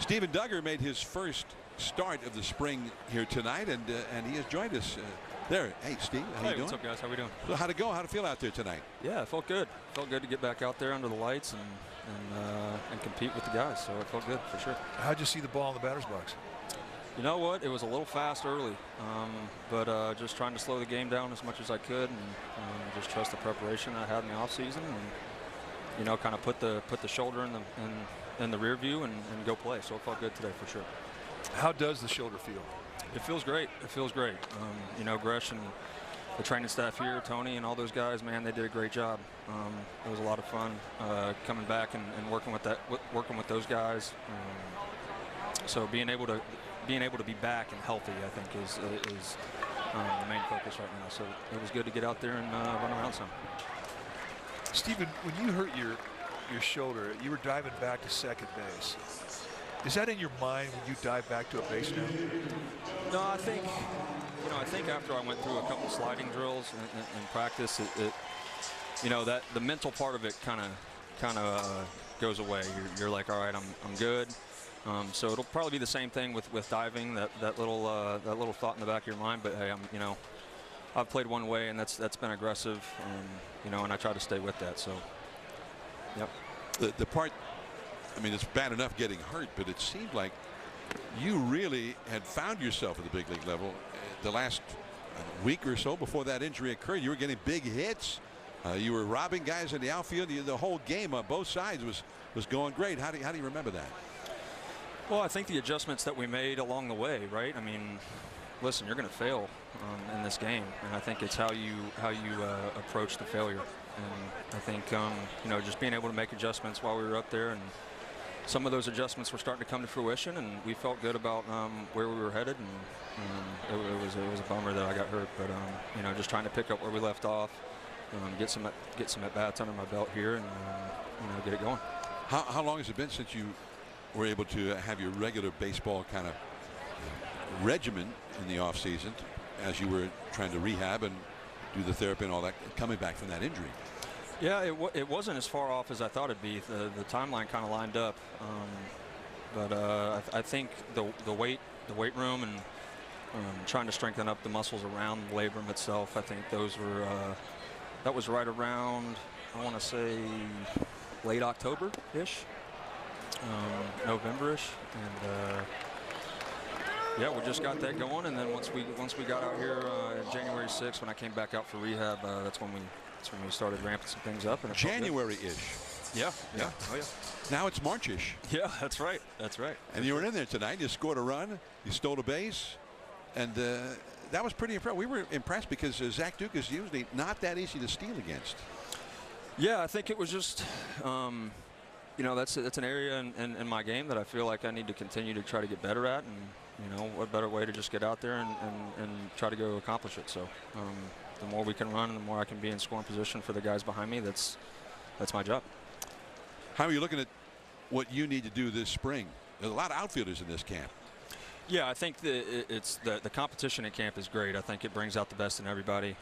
Stephen Duggar made his first start of the spring here tonight, and he has joined us. There. Hey, Steve. How you doing? What's up, guys? How we doing? So how'd it go? How'd it feel out there tonight? Yeah, it felt good. Felt good to get back out there under the lights and compete with the guys. So it felt good for sure. How'd you see the ball in the batter's box? You know what? It was a little fast early, but just trying to slow the game down as much as I could, and just trust the preparation I had in the off season, and kind of put the shoulder in the rear view and go play. So it felt good today for sure. How does the shoulder feel? It feels great. It feels great. Gresh and the training staff here, Tony and all those guys, man, they did a great job. It was a lot of fun coming back and working with those guys. So being able to be back and healthy, I think, is the main focus right now. So it was good to get out there and run around some. Stephen, when you hurt your shoulder, you were diving back to second base. Is that in your mind when you dive back to a base now? No, I think after I went through a couple sliding drills in practice, that the mental part of it kind of goes away. You're like, all right, I'm good. So it'll probably be the same thing with diving. That little thought in the back of your mind. But hey, I've played one way, and that's been aggressive. And I try to stay with that. So, yep. The part. I mean, it's bad enough getting hurt, but it seemed like you really had found yourself at the big league level the last week or so before that injury occurred. You were getting big hits. You were robbing guys in the outfield. The whole game on both sides was going great. How do you remember that? Well, I think the adjustments that we made along the way, right? I mean, listen, you're going to fail in this game, and I think it's how you approach the failure. And I think just being able to make adjustments while we were up there, and some of those adjustments were starting to come to fruition, and we felt good about where we were headed. And it was a bummer that I got hurt, but just trying to pick up where we left off, get some at bats under my belt here, and get it going. How long has it been since you were able to have your regular baseball kind of regimen in the off season, as you were trying to rehab and do the therapy and all that, coming back from that injury? Yeah, it wasn't as far off as I thought it'd be. The timeline kind of lined up, but I think the weight room and trying to strengthen up the muscles around the labrum itself, I think those were that was right around, I want to say, late October-ish, November-ish, and yeah, we just got that going. And then once we got out here January 6th, when I came back out for rehab, that's when we started ramping some things up. And January-ish. Yeah. Oh yeah. Now it's March-ish. Yeah, that's right. And you were in there tonight. You scored a run. You stole a base, and that was pretty impressive. We were impressed because Zach Duke is usually not that easy to steal against. Yeah, I think it was just, that's an area in my game that I feel like I need to continue to try to get better at, and what better way to just get out there and try to go accomplish it. So the more we can run and the more I can be in scoring position for the guys behind me, that's my job. How are you looking at what you need to do this spring? There's a lot of outfielders in this camp. Yeah, I think the competition in camp is great. I think it brings out the best in everybody,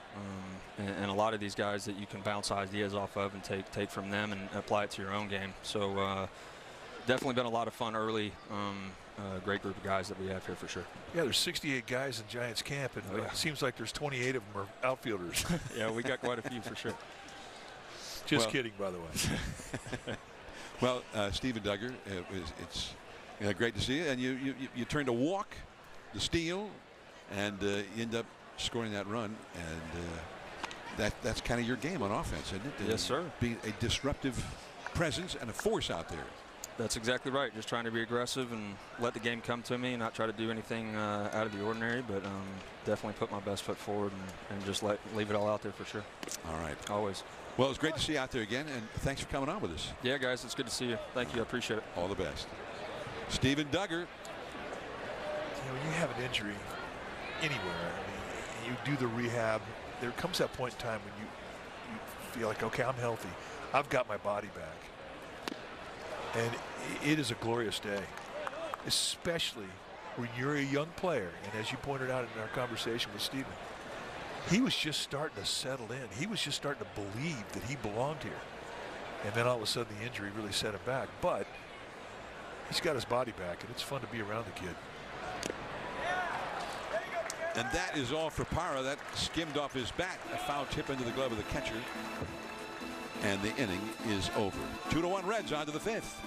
and a lot of these guys that you can bounce ideas off of and take from them and apply it to your own game. So definitely been a lot of fun early. Great group of guys that we have here for sure. Yeah, there's 68 guys in Giants camp, and it seems like there's 28 of them are outfielders. Yeah, we got quite a few for sure. Just kidding, by the way. Well, Stephen Duggar, it's great to see you. And you turned a walk, the steal, and you end up scoring that run. And that's kind of your game on offense, isn't it? Yes, sir. Be a disruptive presence and a force out there. That's exactly right. Just trying to be aggressive and let the game come to me, and not try to do anything out of the ordinary, but definitely put my best foot forward and just leave it all out there for sure. All right. Always. Well, it's great to see you out there again, and thanks for coming on with us. Yeah, guys, it's good to see you. Thank you. I appreciate it. All the best. Stephen Duggar. You have an injury anywhere, I mean, you do the rehab, there comes that point in time when you feel like, okay, I'm healthy. I've got my body back. And it is a glorious day, especially when you're a young player. And as you pointed out in our conversation with Stephen, he was just starting to settle in. He was just starting to believe that he belonged here. And then all of a sudden the injury really set him back. But he's got his body back, and it's fun to be around the kid. And that is all for Parra. That skimmed off his bat. A foul tip into the glove of the catcher. And the inning is over. 2-1 Reds on to the 5th.